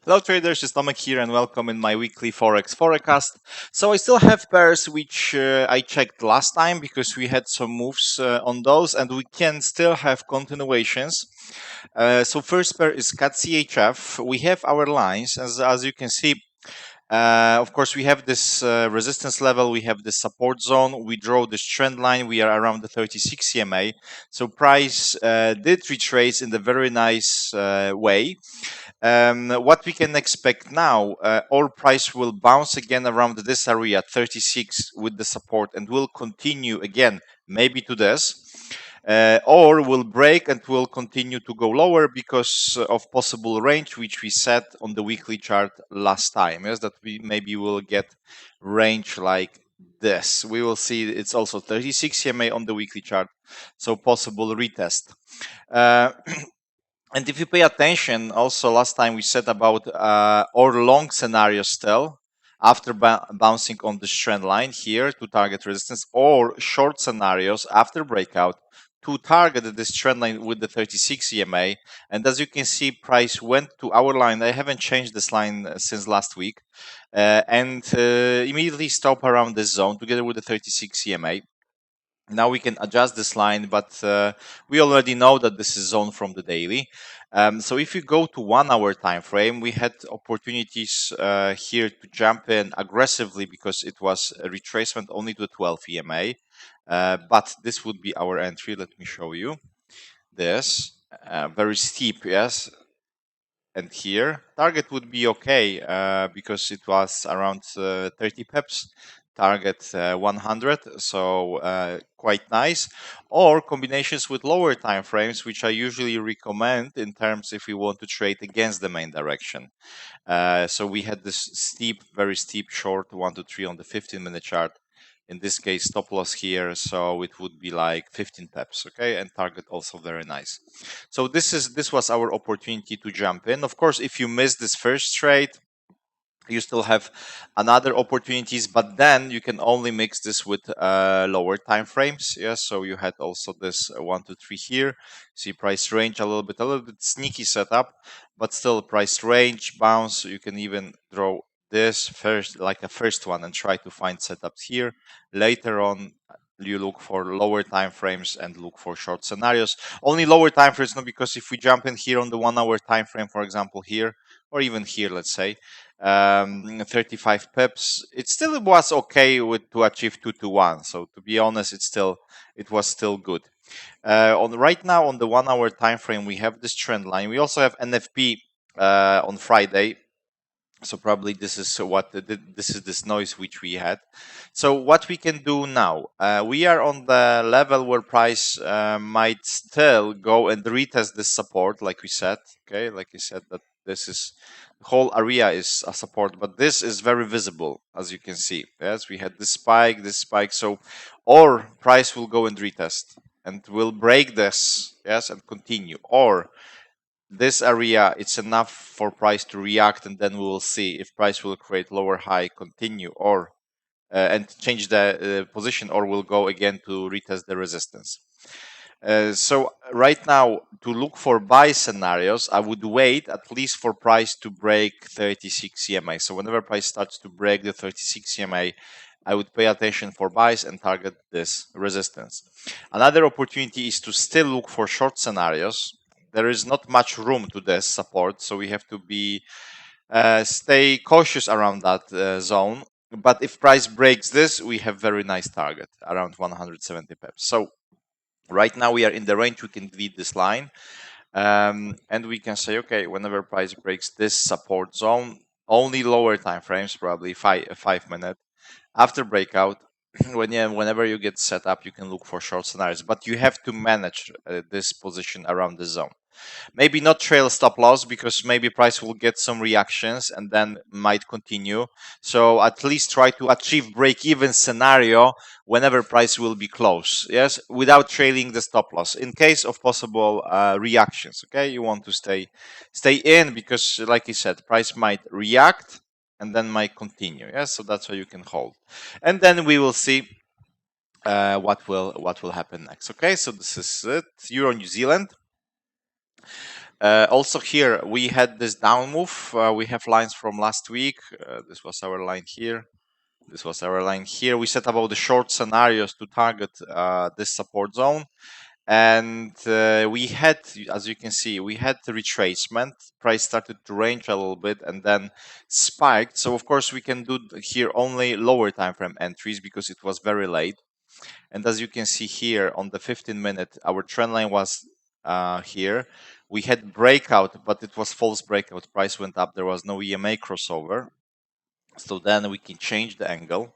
Hello traders, it's Tomek here and welcome in my weekly Forex Forecast. So I still have pairs which I checked last time because we had some moves on those and we can still have continuations. So first pair is CADCHF. We have our lines as you can see. Of course, we have this resistance level, we have the support zone, we draw this trend line, we are around the 36 EMA. So price did retrace in the very nice way. What we can expect now, oil price will bounce again around this area, 36 with the support, and will continue again, maybe to this. Or will break and will continue to go lower because of possible range which we set on the weekly chart last time. Yes, that we maybe will get range like this. We will see it's also 36 EMA on the weekly chart, so possible retest. And if you pay attention, also last time we said about or long scenario still after bouncing on the trend line here to target resistance, or short scenarios after breakout to target this trend line with the 36 EMA. And as you can see, price went to our line. I haven't changed this line since last week, and immediately stop around this zone together with the 36 EMA. Now we can adjust this line, but we already know that this is zone from the daily. So if you go to 1 hour time frame, we had opportunities here to jump in aggressively because it was a retracement only to 12 EMA. But this would be our entry. Let me show you this. Very steep, yes. And here, target would be okay because it was around 30 pips. Target 100, so quite nice. Or combinations with lower time frames, which I usually recommend in terms if we want to trade against the main direction. So we had this steep, very steep short 1 to 3 on the 15-minute chart. In this case, stop loss here, so it would be like 15 pips, okay? And target also very nice. So this was our opportunity to jump in. Of course, if you miss this first trade, you still have another opportunities, but then you can only mix this with lower time frames. Yeah, so you had also this 1 to 3 here. See price range a little bit sneaky setup, but still price range bounce. You can even draw this first, like a first one, and try to find setups here. Later on, you look for lower time frames and look for short scenarios. Only lower time frames, no, because if we jump in here on the 1 hour time frame, for example, here, or even here, let's say, 35 pips, it still was okay with to achieve 2 to 1. So to be honest, it was still good. On right now on the 1 hour time frame, we have this trend line. We also have NFP on Friday. So probably this is what this is this noise which we had. So what we can do now, we are on the level where price might still go and retest this support, like we said. Okay, like I said, that this is the whole area is a support, but this is very visible, as you can see. Yes, we had this spike. So or price will go and retest and will break this, yes, and continue, or this area, it's enough for price to react, and then we will see if price will create lower high, continue, or and change the position, or will go again to retest the resistance. So right now, to look for buy scenarios, I would wait at least for price to break 36 EMA. So whenever price starts to break the 36 EMA, I would pay attention for buys and target this resistance. Another opportunity is to still look for short scenarios. There is not much room to this support, so we have to be stay cautious around that zone. But if price breaks this, we have very nice target around 170 pips. So right now we are in the range. We can read this line, and we can say, okay, whenever price breaks this support zone, only lower time frames, probably 5 minute after breakout. Whenever you get set up, you can look for short scenarios, but you have to manage this position around the zone. Maybe not trail stop loss because maybe price will get some reactions and then might continue. So at least try to achieve break-even scenario whenever price will be close, yes, without trailing the stop loss in case of possible reactions. Okay, you want to stay in because, like I said, price might react and then might continue. Yes, so that's why you can hold, and then we will see what will happen next. Okay, so this is it. Euro New Zealand. Also here we had this down move. We have lines from last week. This was our line here. This was our line here. We set about the short scenarios to target this support zone. And we had, as you can see, we had the retracement. Price started to range a little bit and then spiked. So of course we can do here only lower time frame entries because it was very late. And as you can see here on the 15-minute, our trend line was here. We had breakout, but it was false breakout. Price went up. There was no EMA crossover. So then we can change the angle.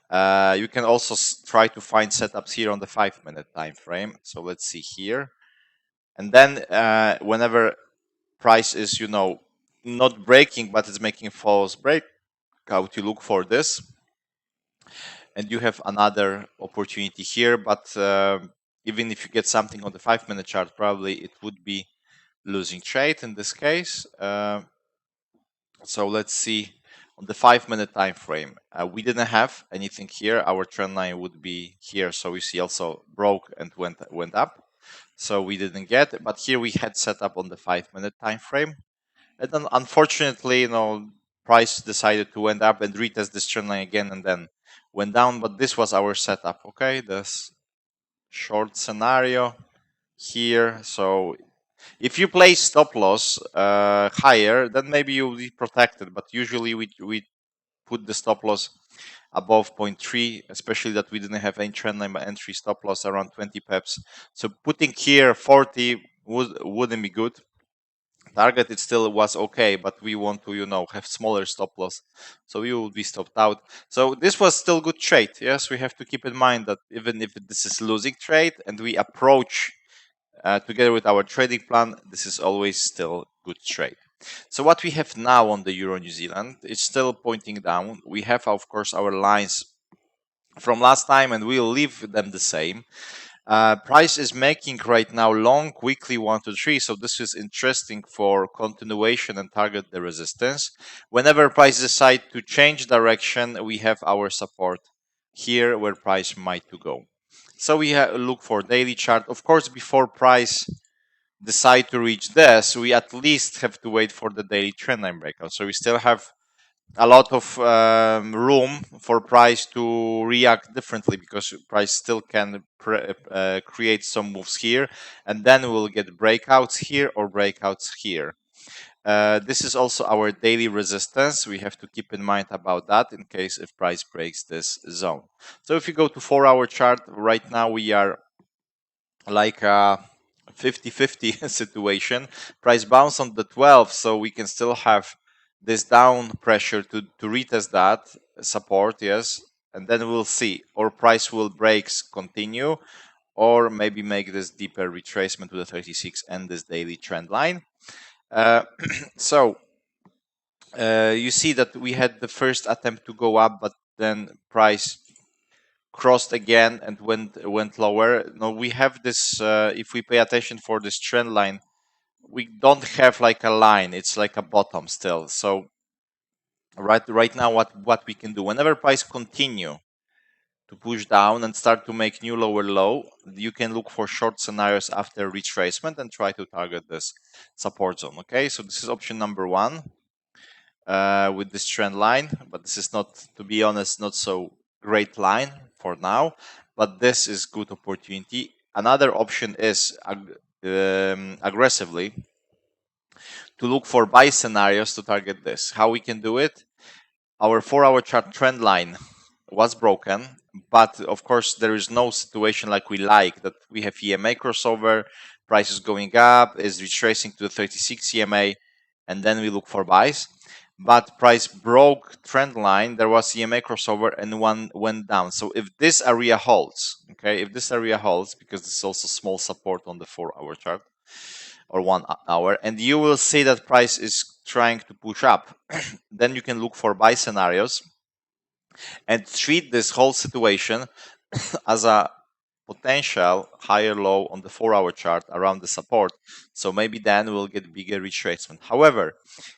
You can also try to find setups here on the 5-minute time frame. So let's see here. And then whenever price is, not breaking, but it's making a false breakout, you look for this. And you have another opportunity here. But even if you get something on the 5-minute chart, probably it would be losing trade in this case. So let's see. On the 5-minute time frame, we didn't have anything here. Our trend line would be here. So you see also broke and went up. So we didn't get it. But here we had set up on the 5-minute time frame. And then unfortunately, price decided to went up and retest this trend line again and then went down. But this was our setup, okay? This short scenario here. So if you place stop loss higher, then maybe you'll be protected. But usually we put the stop loss above 0.3, especially that we didn't have any trend line entry stop loss around 20 pips. So putting here 40 wouldn't be good. Target it still was okay, but we want to have smaller stop loss, so we will be stopped out. So this was still good trade. Yes, we have to keep in mind that even if this is losing trade and we approach together with our trading plan, this is always still good trade. So what we have now on the Euro New Zealand, it's still pointing down. We have, of course, our lines from last time, and we'll leave them the same. Price is making right now long weekly 1 to 3, so this is interesting for continuation and target the resistance. Whenever price decide to change direction, we have our support here where price might to go. So we look for daily chart. Of course, before price decide to reach this, we at least have to wait for the daily trend line breakout. So we still have a lot of room for price to react differently, because price still can create some moves here, and then we'll get breakouts here or breakouts here. This is also our daily resistance. We have to keep in mind about that in case if price breaks this zone. So if you go to 4-hour chart, right now we are like a 50-50 situation. Price bounce on the 12, so we can still have this down pressure to retest that support, yes, and then we'll see, or price will breaks continue, or maybe make this deeper retracement to the 36 and this daily trend line. So you see that we had the first attempt to go up, but then price crossed again and went lower. Now we have this, if we pay attention for this trend line, we don't have like a line, it's like a bottom still. So right now what we can do, whenever price continue to push down and start to make new lower low, you can look for short scenarios after retracement and try to target this support zone. Okay, so this is option number 1 with this trend line, but this is not, to be honest, not so great line for now, but this is good opportunity. Another option is aggressively to look for buy scenarios to target this. How we can do it? Our 4-hour chart trend line was broken, but of course there is no situation like we like, that we have EMA crossover, price is going up, is retracing to the 36 EMA, and then we look for buys. But price broke trend line, there was EMA crossover, and one went down. So if this area holds, okay, if this area holds, because this is also small support on the 4-hour chart or 1 hour, and you will see that price is trying to push up, then you can look for buy scenarios and treat this whole situation as a potential higher low on the 4-hour chart around the support. So maybe then we'll get bigger retracement. However,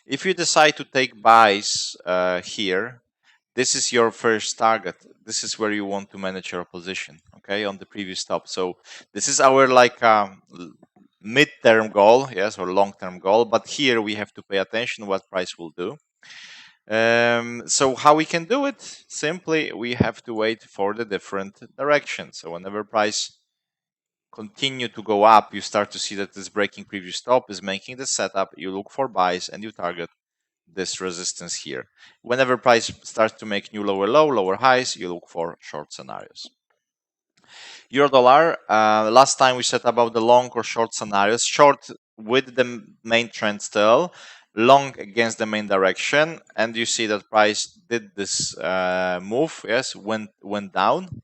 if you decide to take buys here, this is your first target. This is where you want to manage your position, okay, on the previous stop. So this is our like mid-term goal, yes, or long-term goal, but here we have to pay attention what price will do. So how we can do it? Simply, we have to wait for the different direction. So whenever price continue to go up, you start to see that this breaking previous stop is making the setup. You look for buys and you target this resistance here. Whenever price starts to make new lower low, lower highs, you look for short scenarios. Euro dollar, last time we said about the long or short scenarios. Short with the main trend still, long against the main direction, and you see that price did this move, yes, went down.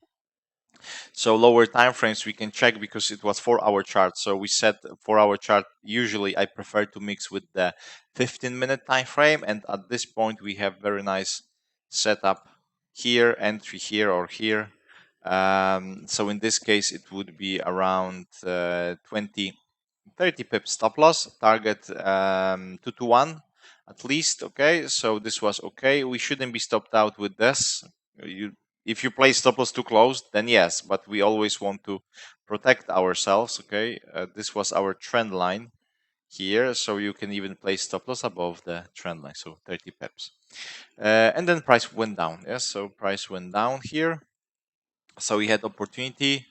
So lower time frames we can check because it was 4-hour chart. So we said 4-hour chart, usually I prefer to mix with the 15-minute time frame, and at this point we have very nice setup here, entry here or here. So in this case it would be around 20 30 pips stop loss, target 2 to 1 at least. Okay, so this was okay. We shouldn't be stopped out with this. If you place stop loss too close, then yes, but we always want to protect ourselves. Okay, this was our trend line here, so you can even place stop loss above the trend line, so 30 pips. And then price went down. Yes, so price went down here. So we had opportunity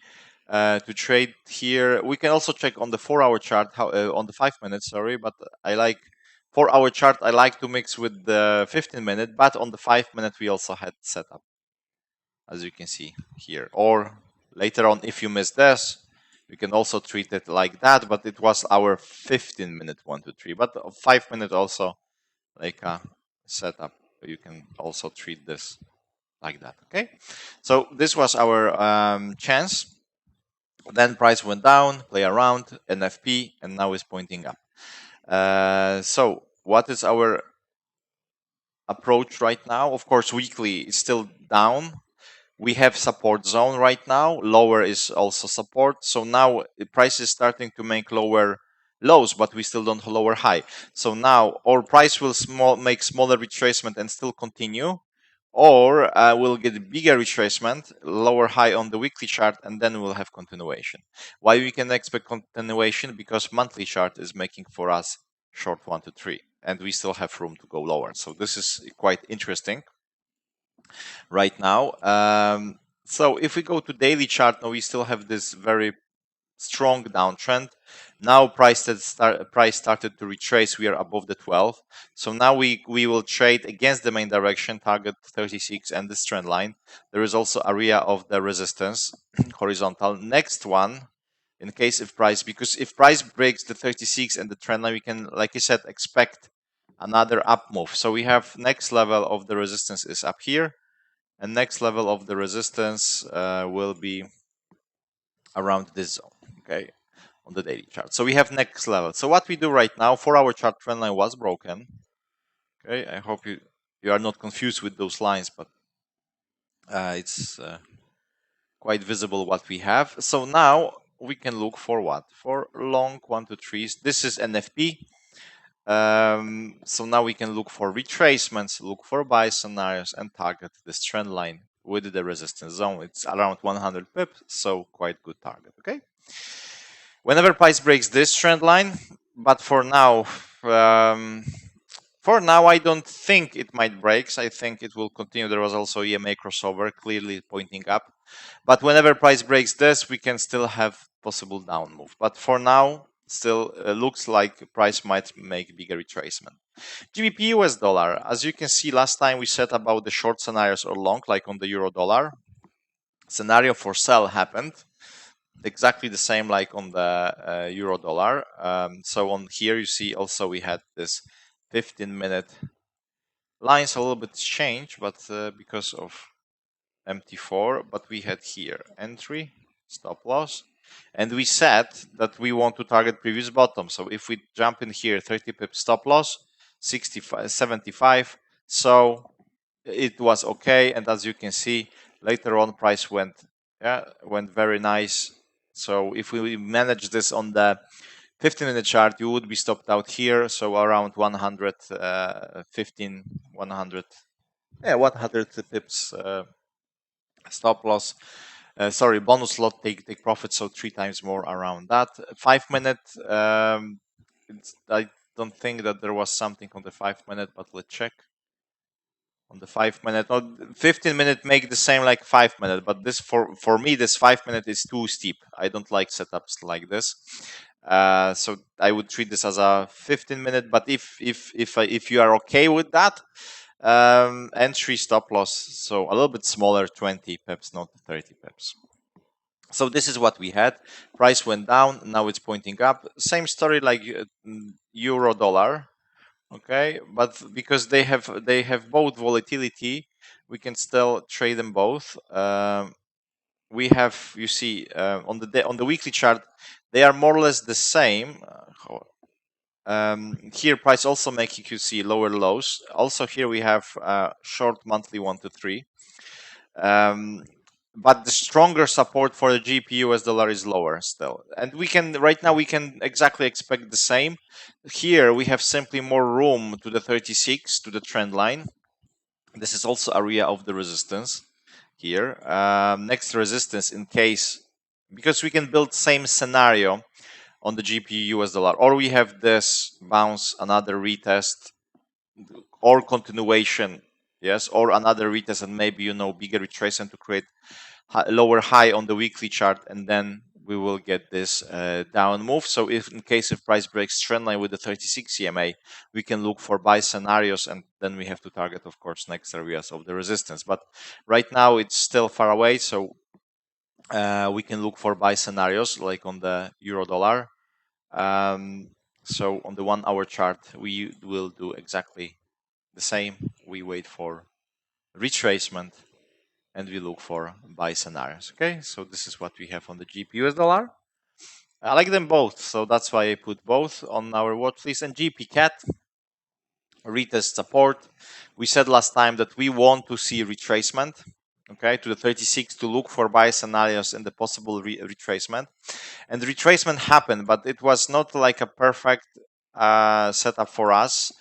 to trade here. We can also check on the 4-hour chart, how on the 5 minutes, sorry, but I like 4-hour chart. I like to mix with the 15-minute, but on the 5-minute we also had setup, as you can see here. Or later on, if you miss this, you can also treat it like that, but it was our 15-minute 1, 2, 3. But 5-minute also like a setup. You can also treat this like that. Okay, so this was our chance. Then price went down, play around, NFP, and now is pointing up. So what is our approach right now? Of course, weekly is still down. We have support zone right now. Lower is also support. So now the price is starting to make lower lows, but we still don't lower high. So now our price will make smaller retracement and still continue, or we'll get bigger retracement, lower high on the weekly chart, and then we'll have continuation. Why we can expect continuation? Because monthly chart is making for us short 1 to 3, and we still have room to go lower. So this is quite interesting right now. So if we go to daily chart, now we still have this very strong downtrend. Now price started to retrace. We are above the 12. So now we will trade against the main direction, target 36 and this trend line. There is also area of the resistance, horizontal. Next one, in case if price, because if price breaks the 36 and the trend line, we can, like I said, expect another up move. So we have next level of the resistance is up here, and next level of the resistance will be around this zone. Okay, on the daily chart. So we have next level. So what we do right now, 4-hour chart trend line was broken. Okay, I hope you are not confused with those lines, but it's quite visible what we have. So now we can look for what? For long 1 to 3s. This is NFP. So now we can look for retracements, look for buy scenarios, and target this trend line with the resistance zone. It's around 100 pips, so quite good target. Okay. Whenever price breaks this trend line, but for now, I don't think it might break. I think it will continue. There was also EMA crossover clearly pointing up, but whenever price breaks this, we can still have possible down move. But for now, still looks like price might make bigger retracement. GBPUSD dollar, as you can see, last time we said about the short scenarios or long, like on the euro dollar scenario for sell happened. Exactly the same like on the euro dollar. So on here you see also we had this 15-minute lines a little bit changed, but because of MT4, but we had here entry, stop loss, and we said that we want to target previous bottom. So if we jump in here, 30 pips stop loss, 65, 75, so it was okay. And as you can see, later on price went very nice. So if we manage this on the 15-minute chart, you would be stopped out here. So around 115, 100 pips stop loss. Sorry, bonus lot take profit, so 3 times more around that. 5 minute, I don't think that there was something on the 5 minute, but let's check. On the 5 minute, or 15 minute make the same like 5 minute, but this for me this 5 minute is too steep. I don't like setups like this. So I would treat this as a 15 minute, but if you are okay with that, entry stop loss, so a little bit smaller, 20 pips, not 30 pips. So this is what we had. Price went down, now it's pointing up. Same story like euro dollar. Okay, but because they have both volatility, we can still trade them both. We have, you see, on the weekly chart, they are more or less the same. Here, price also making, you see, lower lows. Also here we have short monthly 1 to 3. But the stronger support for the GBPUSD dollar is lower still, and we can right now we can exactly expect the same. Here we have simply more room to the 36, to the trend line. This is also area of the resistance here. Next resistance, in case, because we can build same scenario on the GBPUSD dollar, or we have this bounce, another retest, or continuation, yes, or another retest, and maybe bigger retracement to create lower high on the weekly chart, and then we will get this down move. So if price breaks trend line with the 36 EMA, we can look for buy scenarios, and then we have to target, of course, next areas of the resistance. But right now it's still far away, so we can look for buy scenarios like on the euro dollar. So on the 1 hour chart, we will do exactly the same. We wait for retracement and we look for buy scenarios. Okay, so this is what we have on the GBPUSD dollar. I like them both, so that's why I put both on our watch list. And GBPCAD retest support. We said last time that we want to see retracement, okay, to the 36 to look for buy scenarios and the possible retracement. And the retracement happened, but it was not like a perfect setup for us.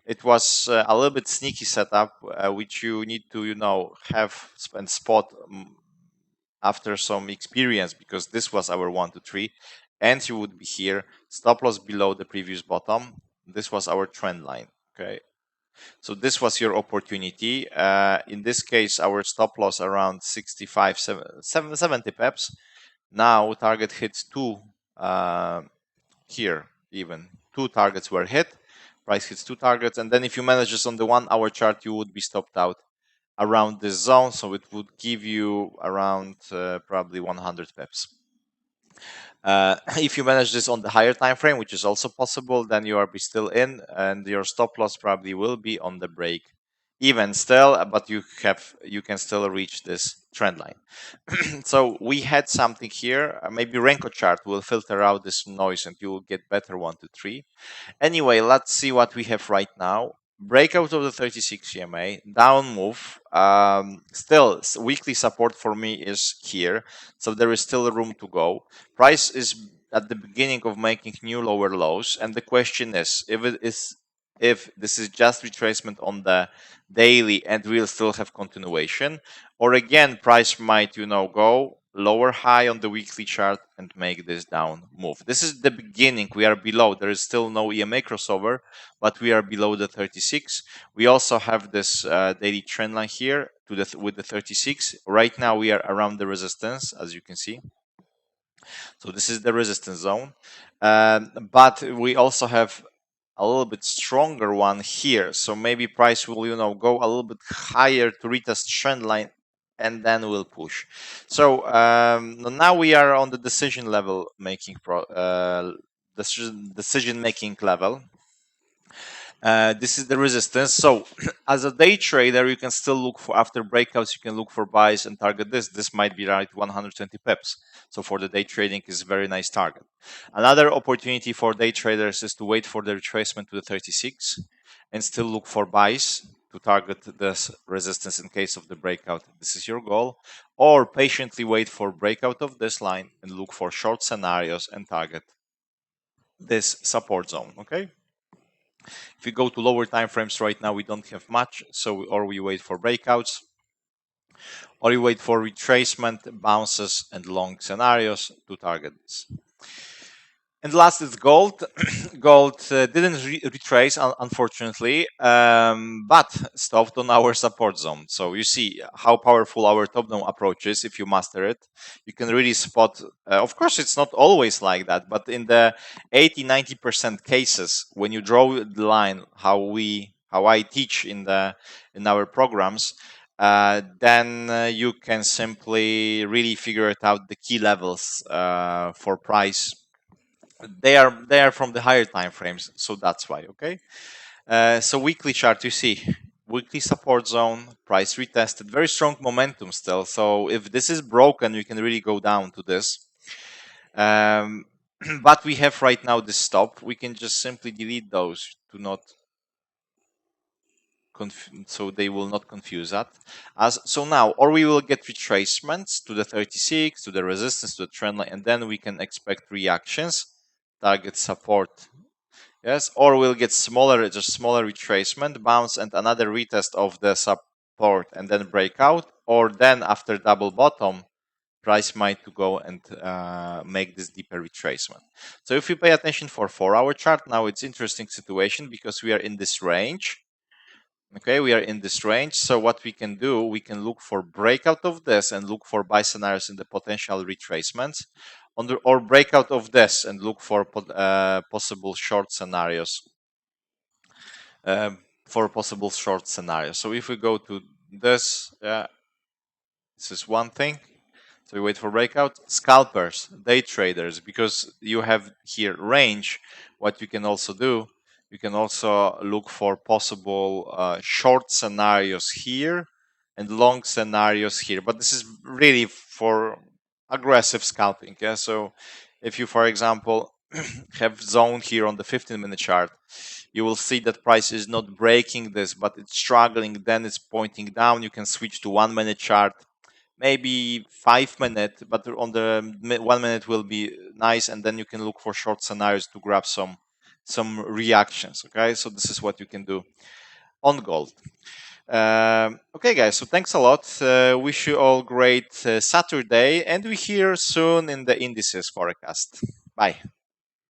It was a little bit sneaky setup, which you need to, have and spot after some experience, because this was our 1 to 3. Entry would be here, stop loss below the previous bottom. This was our trend line. Okay, so this was your opportunity. In this case, our stop loss around 65, 70 pips. Now target hits 2 here, even 2 targets were hit. Price hits 2 targets, and then if you manage this on the 1 hour chart, you would be stopped out around this zone, so it would give you around probably 100 pips. If you manage this on the higher time frame, which is also possible, then you are still in, and your stop loss probably will be on the break even still, but you can still reach this trend line. So we had something here. Maybe Renko chart will filter out this noise and you will get better 1 to 3. Anyway, let's see what we have right now. Breakout of the 36 EMA, down move. Still, weekly support for me is here, so there is still room to go. Price is at the beginning of making new lower lows, and the question is if this is just retracement on the daily and we'll still have continuation, or again price might go lower high on the weekly chart and make this down move. This is the beginning. We are below. There is still no EMA crossover, but we are below the 36. We also have this daily trend line here with the 36. Right now we are around the resistance, as you can see. So this is the resistance zone, but we also have a little bit stronger one here. So maybe price will go a little bit higher to retest trend line, and then we'll push. So now we are on the decision making level. This is the resistance. So as a day trader, you can still look for, after breakouts, you can look for buys and target this might be right 120 pips. So for the day trading is a very nice target. Another opportunity for day traders is to wait for the retracement to the 36 and still look for buys to target this resistance in case of the breakout. This is your goal. Or patiently wait for breakout of this line and look for short scenarios and target this support zone. Okay. If we go to lower time frames right now, we don't have much, so or we wait for breakouts. or you wait for retracement, bounces, and long scenarios to target this. And last is gold. Gold didn't retrace, unfortunately, but stopped on our support zone. So you see how powerful our top-down approach is if you master it. You can really spot, of course, it's not always like that, but in the 80-90% cases, when you draw the line, how I teach in our programs, then you can simply really figure it out, the key levels for price. They are from the higher time frames, so that's why. Okay, so weekly chart, you see weekly support zone, price retested, very strong momentum still. So if this is broken, you can really go down to this. But we have right now this stop. We can just simply delete those to not so they will not confuse that. So now, or we will get retracements to the 36, to the resistance, to the trend line, and then we can expect reactions, target support. Yes, or we'll get just smaller retracement, bounce, and another retest of the support, and then breakout. Or then after double bottom, price might to go and make this deeper retracement. So if you pay attention for 4-hour chart, now it's interesting situation because we are in this range. Okay, we are in this range. So what we can do, we can look for breakout of this and look for buy scenarios in the potential retracements, or breakout of this and look for possible short scenarios. So if we go to this, this is one thing. So we wait for breakout. Scalpers, day traders, because you have here range. What you can also do, you can also look for possible short scenarios here and long scenarios here. But this is really for aggressive scalping. Yeah. So if you, for example, have zone here on the 15-minute chart, you will see that price is not breaking this, but it's struggling. Then it's pointing down. You can switch to 1-minute chart, maybe 5-minute, but on the 1 minute will be nice, and then you can look for short scenarios to grab some reactions. Okay, so this is what you can do on gold. Okay, guys, so thanks a lot. Wish you all great Saturday, and we hear soon in the indices forecast. Bye.